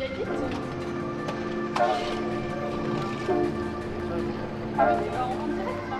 y aille vite. En direct là.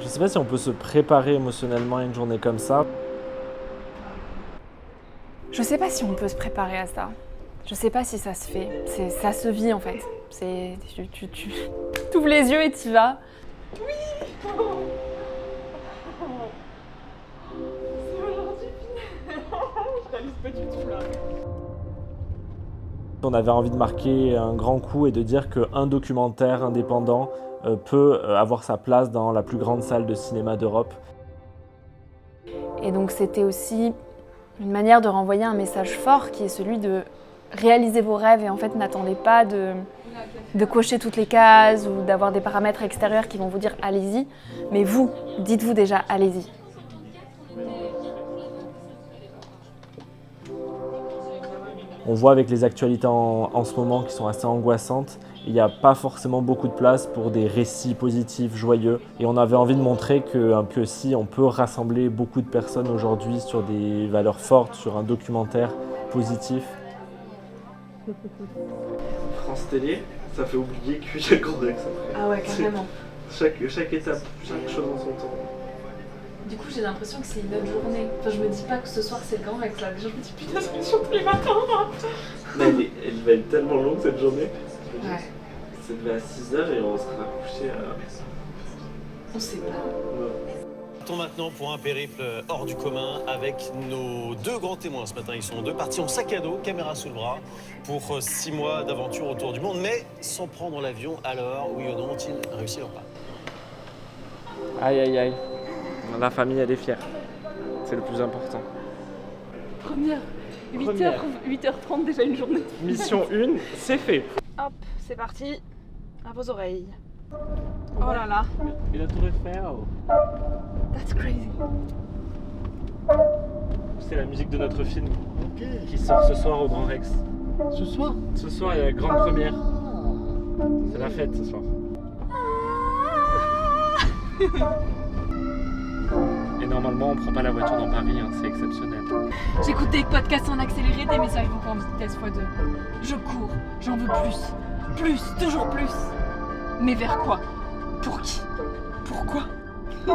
Je sais pas si on peut se préparer émotionnellement à une journée comme ça. Je sais pas si on peut se préparer à ça. Je sais pas si ça se fait. Ça se vit en fait. Tu ouvres les yeux et t'y vas. Oui. C'est aujourd'hui. Je réalise pas du tout là. On avait envie de marquer un grand coup et de dire qu'un documentaire indépendant peut avoir sa place dans la plus grande salle de cinéma d'Europe. Et donc c'était aussi une manière de renvoyer un message fort qui est celui de réaliser vos rêves et en fait n'attendez pas de cocher toutes les cases ou d'avoir des paramètres extérieurs qui vont vous dire allez-y, mais vous, dites-vous déjà allez-y. On voit avec les actualités en ce moment qui sont assez angoissantes, il n'y a pas forcément beaucoup de place pour des récits positifs, joyeux. Et on avait envie de montrer que si on peut rassembler beaucoup de personnes aujourd'hui sur des valeurs fortes, sur un documentaire positif. France Télé, ça fait oublier qu'il y a le Grand Rex après. Ah ouais, carrément. Chaque étape, chaque chose en son temps. Du coup, j'ai l'impression que c'est une autre journée. Enfin, je me dis pas que ce soir c'est le Grand Rex là. Déjà, je me dis putain, c'est sur tous les matins. Mais elle va être tellement longue cette journée. Ouais. C'est levé à 6h et on sera couché à... On sait pas. Partons maintenant pour un périple hors du commun avec nos deux grands témoins ce matin. Ils sont deux partis en sac à dos, caméra sous le bras, pour 6 mois d'aventure autour du monde, mais sans prendre l'avion. Alors, oui ou non, ont-ils réussi leur pas? Aïe aïe aïe. La famille, elle est fière. C'est le plus important. Première. 8h30 déjà une journée. Mission 1, c'est fait. Hop, c'est parti. À vos oreilles. Oh là là. Et la tour Eiffel. That's crazy. C'est la musique de notre film qui sort ce soir au Grand Rex. Ce soir? Ce soir, il y a la grande première. C'est la fête ce soir. Et normalement, on prend pas la voiture dans Paris, hein, c'est exceptionnel. J'écoute des podcasts en accéléré, des messages vocaux en vitesse x2. Je cours, j'en veux plus. Plus, toujours plus. Mais vers quoi? Pour qui? Pourquoi? La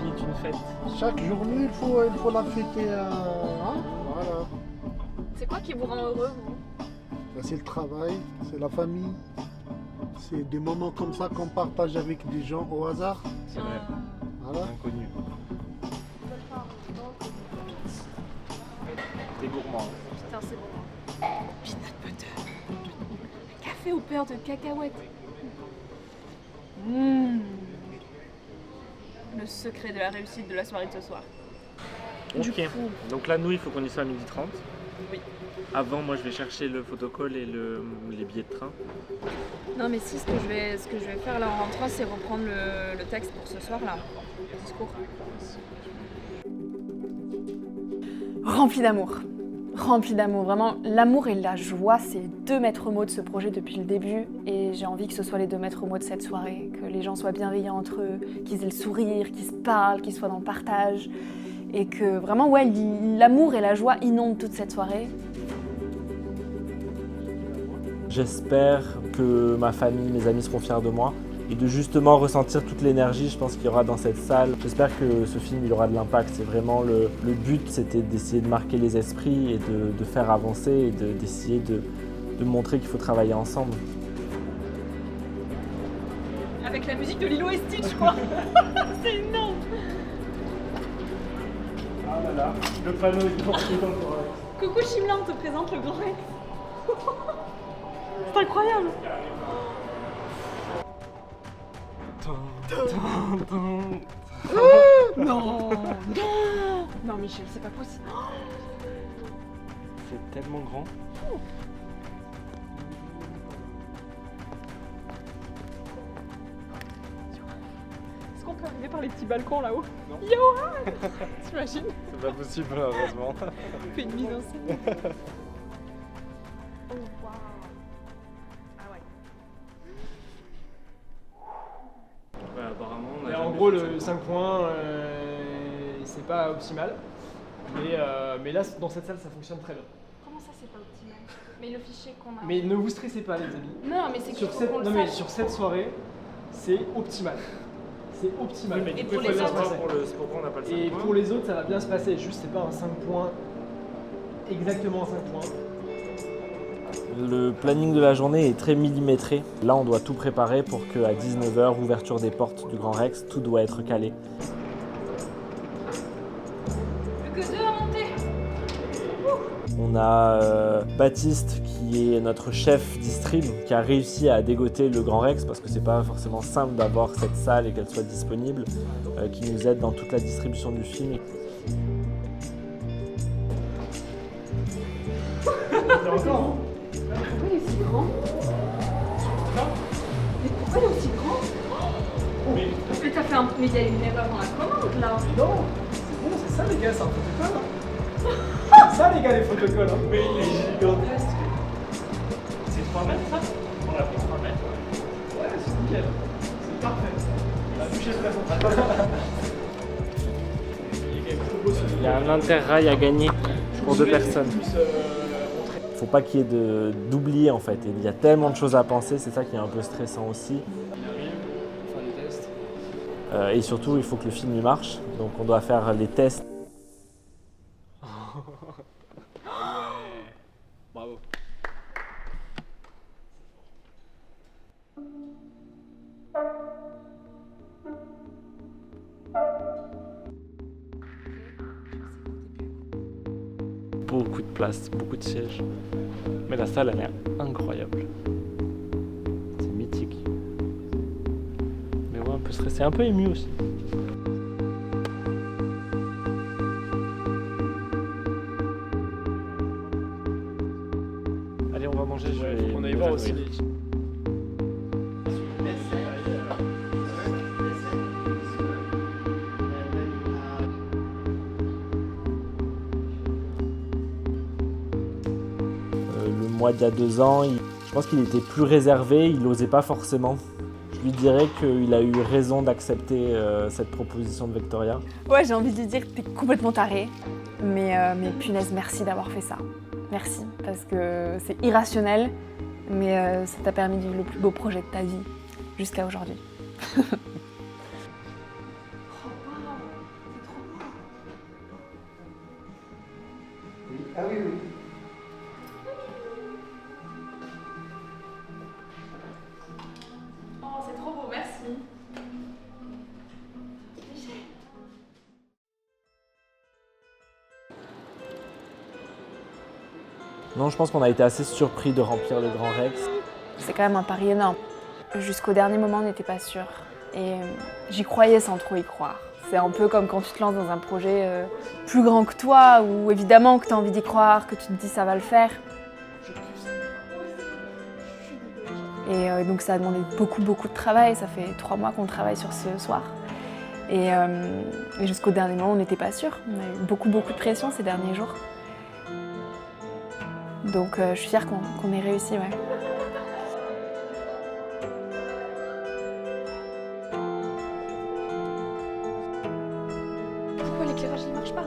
vie est une fête. Chaque journée, il faut la fêter. Hein? Voilà. C'est quoi qui vous rend heureux, vous? Ben, c'est le travail, c'est la famille. C'est des moments comme ça qu'on partage avec des gens au hasard. C'est vrai, Voilà. inconnu. T'es gourmand. Putain, c'est bon. Peanut butter. Café au beurre de cacahuètes. Le secret de la réussite de la soirée de ce soir. Ok, donc là, nous, il faut qu'on y soit à 12h30. Oui. Avant, moi, je vais chercher le photocall et les billets de train. Non mais si, ce que je vais faire là en rentrant, c'est reprendre le texte pour ce soir là. Le discours. Rempli d'amour. Rempli d'amour. Vraiment, l'amour et la joie, c'est 2 maîtres mots de ce projet depuis le début. Et j'ai envie que ce soit les 2 maîtres mots de cette soirée. Que les gens soient bienveillants entre eux, qu'ils aient le sourire, qu'ils se parlent, qu'ils soient dans le partage. et que vraiment, ouais, l'amour et la joie inondent toute cette soirée. J'espère que ma famille, mes amis seront fiers de moi et de justement ressentir toute l'énergie, je pense qu'il y aura dans cette salle. J'espère que ce film il aura de l'impact. C'est vraiment le but, c'était d'essayer de marquer les esprits et de faire avancer et d'essayer de montrer qu'il faut travailler ensemble. Avec la musique de Lilo et Stitch, je crois. C'est énorme. Ah là là, le panneau est dans le Grand Rex. Coucou Chimla, on te présente le Grand Rex. C'est incroyable. Non, non, non Michel, c'est pas possible. C'est tellement grand. Est-ce qu'on peut arriver par les petits balcons là-haut? Yo, t'imagines? C'est pas possible malheureusement. On fait une mise en scène. Oh waouh. Ah ouais. Apparemment, on Et en gros, le 5 points, c'est pas optimal. Mais là, dans cette salle, ça fonctionne très bien. Comment ça c'est pas optimal? Mais le fichier qu'on a. Mais ne vous stressez pas, les amis. Non, mais c'est qu'il Sur faut cette, qu'on le non, mais sache. sur cette soirée, c'est optimal. C'est optimal. Et pour les autres, pourquoi on n'a pas le Et pour les autres, ça va bien se passer. Juste, c'est pas un 5 points, exactement un 5 points. Le planning de la journée est très millimétré. Là, on doit tout préparer pour qu'à 19h, ouverture des portes du Grand Rex, tout doit être calé. Plus que 2 à monter. On a Baptiste qui est notre chef distrib qui a réussi à dégoter le Grand Rex parce que c'est pas forcément simple d'avoir cette salle et qu'elle soit disponible, qui nous aide dans toute la distribution du film. Encore, hein. Pourquoi il est aussi grand? Mais pourquoi il est aussi grand? Mais t'as fait un... Mais il y a une erreur dans la commande là. Non, c'est bon, c'est ça les gars, c'est un protocole. C'est ça les gars, les protocoles. Mais il est gigantesque. C'est 3 mètres ça? On a pris 3 mètres. Ouais, c'est nickel. C'est parfait. On a touché le plafond. Il y a un interrail à gagner pour 2 personnes. Faut pas qu'il y ait d'oubli en fait. Et il y a tellement de choses à penser, c'est ça qui est un peu stressant aussi. On arrive, on fait des tests. Et surtout, il faut que le film il marche. Donc on doit faire les tests. Bravo. Beaucoup de place, beaucoup de sièges. Mais la salle, elle est incroyable. C'est mythique. Mais ouais, un peu stressé, un peu ému aussi. Allez, on va manger, je vais... On allait voir aussi les... Le mois d'il y a 2 ans, je pense qu'il était plus réservé, il n'osait pas forcément. Je lui dirais qu'il a eu raison d'accepter cette proposition de Victoria. Ouais, j'ai envie de lui dire que t'es complètement taré. Mais punaise, merci d'avoir fait ça. Merci, parce que c'est irrationnel, mais ça t'a permis de vivre le plus beau projet de ta vie jusqu'à aujourd'hui. Ah oui, oui. Oh, c'est trop beau, merci. Non, je pense qu'on a été assez surpris de remplir le Grand Rex. C'est quand même un pari énorme. Jusqu'au dernier moment, on n'était pas sûr. Et j'y croyais sans trop y croire. C'est un peu comme quand tu te lances dans un projet plus grand que toi, où évidemment que tu as envie d'y croire, que tu te dis ça va le faire. Et donc ça a demandé beaucoup de travail. Ça fait 3 mois qu'on travaille sur ce soir. Et jusqu'au dernier moment, on n'était pas sûr. On a eu beaucoup de pression ces derniers jours. Donc je suis fière qu'on ait réussi, ouais. Pourquoi l'éclairage il marche pas?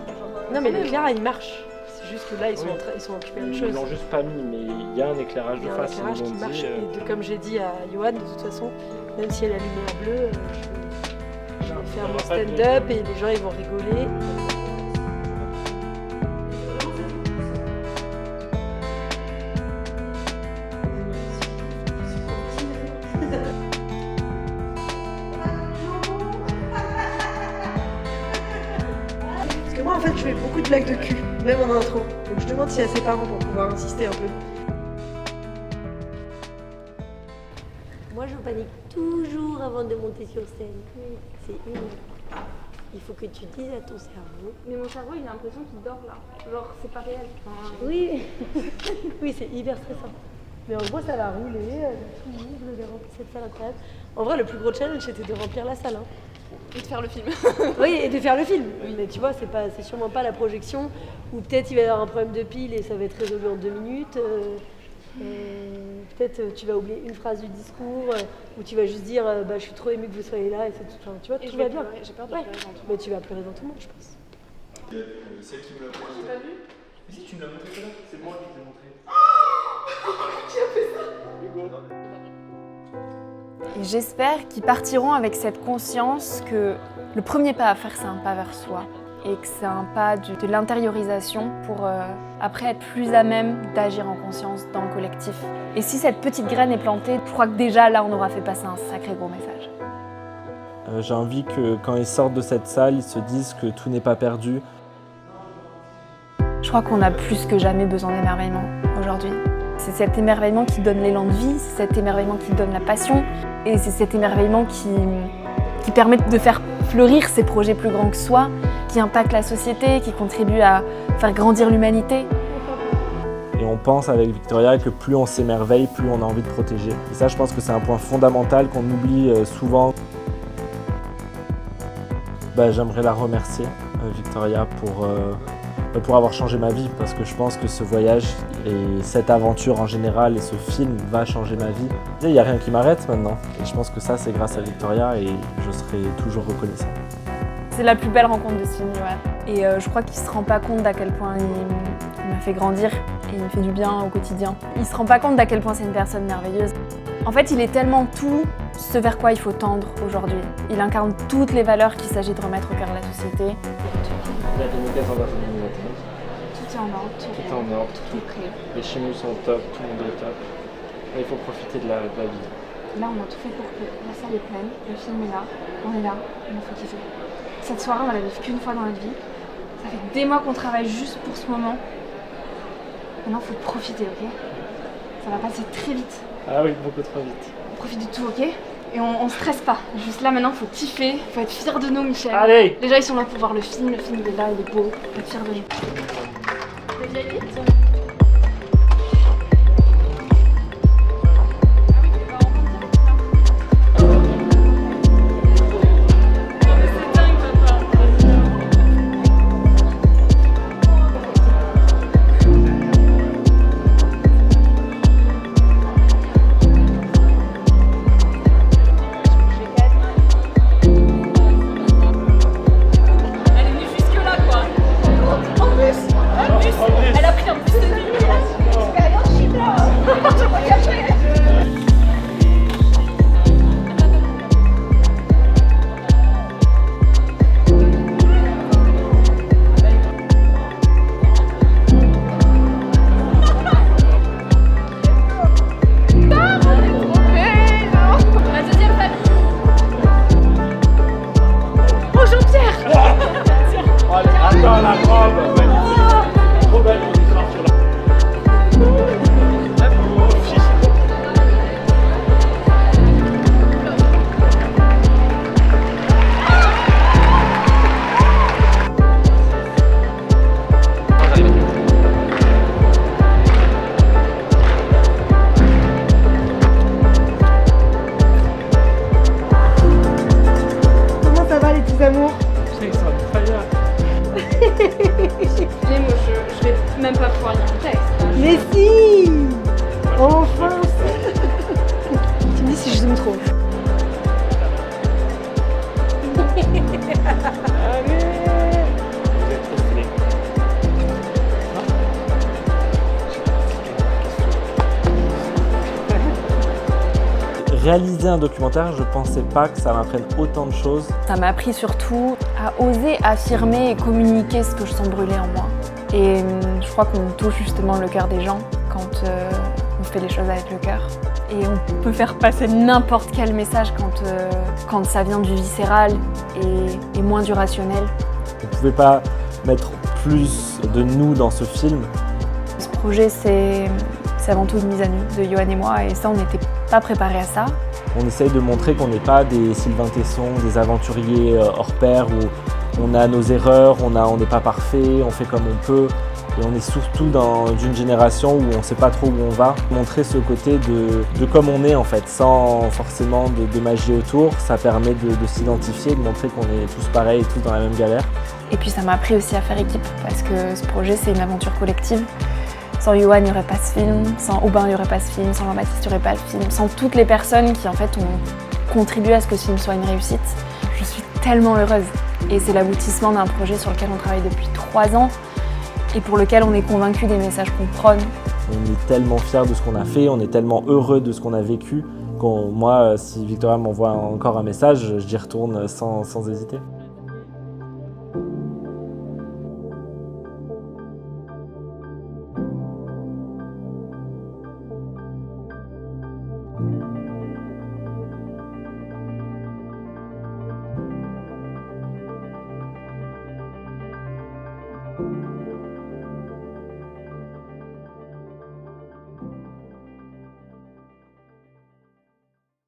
mais l'éclairage il marche. C'est juste que là ils sont, ils sont occupés à autre chose. Ils l'ont juste pas mis, mais il y a un éclairage Il y de a un face. éclairage ils qui l'ont marche. dit, Et comme j'ai dit à Johan, de toute façon, même si elle a la lumière bleue, je vais faire mon stand-up et les gens ils vont rigoler. Parce que moi en fait je fais beaucoup de blagues de cul, même en intro. Donc je demande s'il y a ses parents pour pouvoir insister un peu. Moi, je panique toujours avant de monter sur scène. C'est une. Il faut que tu dises à ton cerveau. Mais mon cerveau, il a l'impression qu'il dort là. Genre, c'est pas réel. Oui, oui, c'est hyper stressant. Mais en gros, ça va rouler, tout le monde devait remplir cette salle incroyable. En vrai, le plus gros challenge, c'était de remplir la salle. Hein. Et de faire le film. Oui, et de faire le film. Mais tu vois, c'est sûrement pas la projection, ou peut-être il va y avoir un problème de pile et ça va être résolu en 2 minutes. Peut-être tu vas oublier une phrase du discours, ou tu vas juste dire bah, je suis trop émue que vous soyez là, et c'est tout. Enfin, tu vois, tout va bien. J'ai peur de pleurer devant tout le monde. Mais tu vas pleurer dans tout le monde, je pense. Celle qui me l'a montré. J'ai pas vu. Mais si, tu me l'as montré tout à l'heure. C'est moi qui te l'ai montré. Et j'espère qu'ils partiront avec cette conscience que le premier pas à faire, c'est un pas vers soi. Et que c'est un pas de l'intériorisation pour après être plus à même d'agir en conscience dans le collectif. Et si cette petite graine est plantée, je crois que déjà là, on aura fait passer un sacré gros message. J'ai envie que quand ils sortent de cette salle, ils se disent que tout n'est pas perdu. Je crois qu'on a plus que jamais besoin d'émerveillement aujourd'hui. C'est cet émerveillement qui donne l'élan de vie, c'est cet émerveillement qui donne la passion, et c'est cet émerveillement qui permet de faire fleurir ces projets plus grands que soi, qui impactent la société, qui contribuent à faire grandir l'humanité. Et on pense avec Victoria que plus on s'émerveille, plus on a envie de protéger. Et ça, je pense que c'est un point fondamental qu'on oublie souvent. J'aimerais la remercier, Victoria, pour avoir changé ma vie, parce que je pense que ce voyage et cette aventure en général et ce film va changer ma vie. Il n'y a rien qui m'arrête maintenant. Et je pense que ça, c'est grâce à Victoria et je serai toujours reconnaissant. C'est la plus belle rencontre de ce film, ouais. Et je crois qu'il se rend pas compte d'à quel point il m'a fait grandir et il me fait du bien au quotidien. Il se rend pas compte d'à quel point c'est une personne merveilleuse. En fait, il est tellement tout ce vers quoi il faut tendre aujourd'hui. Il incarne toutes les valeurs qu'il s'agit de remettre au cœur de la société. La communication dans son animateur. Tout est en ordre, Tout est en ordre. tout est prêt. Les chimies sont top, tout le monde est top. Là, il faut profiter de la vie. Là, on a tout fait pour que la salle est pleine, le film est là, on est là, il faut kiffer. Cette soirée, on va la vivre qu'une fois dans notre vie. Ça fait des mois qu'on travaille juste pour ce moment. Maintenant, il faut profiter, ok? Ça va passer très vite. Ah oui, beaucoup trop vite. On profite de tout, ok? Et on stresse pas. Juste là, maintenant, il faut kiffer, il faut être fier de nous, Michel. Allez! Les gens, ils sont là pour voir le film il est là, il est beau. Il faut être fier de nous. T'es vieille vite? Même pas pouvoir lire le texte. Mais si! Enfin! Tu me dis si je zoome trop. Allez! Vous êtes trop stylés. réaliser un documentaire, je pensais pas que ça m'apprenne autant de choses. Ça m'a appris surtout à oser affirmer et communiquer ce que je sens brûler en moi. Et je crois qu'on touche justement le cœur des gens quand on fait les choses avec le cœur. Et on peut faire passer n'importe quel message quand ça vient du viscéral et moins du rationnel. On ne pouvait pas mettre plus de nous dans ce film. Ce projet, c'est avant tout une mise à nu de Johan et moi, et ça, on n'était pas préparés à ça. On essaye de montrer qu'on n'est pas des Sylvain Tesson, des aventuriers hors pair, où on a nos erreurs, on n'est pas parfait, on fait comme on peut. Et on est surtout dans une génération où on ne sait pas trop où on va. Montrer ce côté de comme on est en fait, sans forcément de magie autour, ça permet de s'identifier, de montrer qu'on est tous pareils et tous dans la même galère. Et puis ça m'a appris aussi à faire équipe, parce que ce projet c'est une aventure collective. Sans Johan, il n'y aurait pas ce film, sans Aubin, il n'y aurait pas ce film, sans Jean-Baptiste, il n'y aurait pas le film, sans toutes les personnes qui en fait ont contribué à ce que ce film soit une réussite. Je suis tellement heureuse. Et c'est l'aboutissement d'un projet sur lequel on travaille depuis 3 ans et pour lequel on est convaincu des messages qu'on prône. On est tellement fiers de ce qu'on a fait, on est tellement heureux de ce qu'on a vécu, moi, si Victoria m'envoie encore un message, j'y retourne sans hésiter.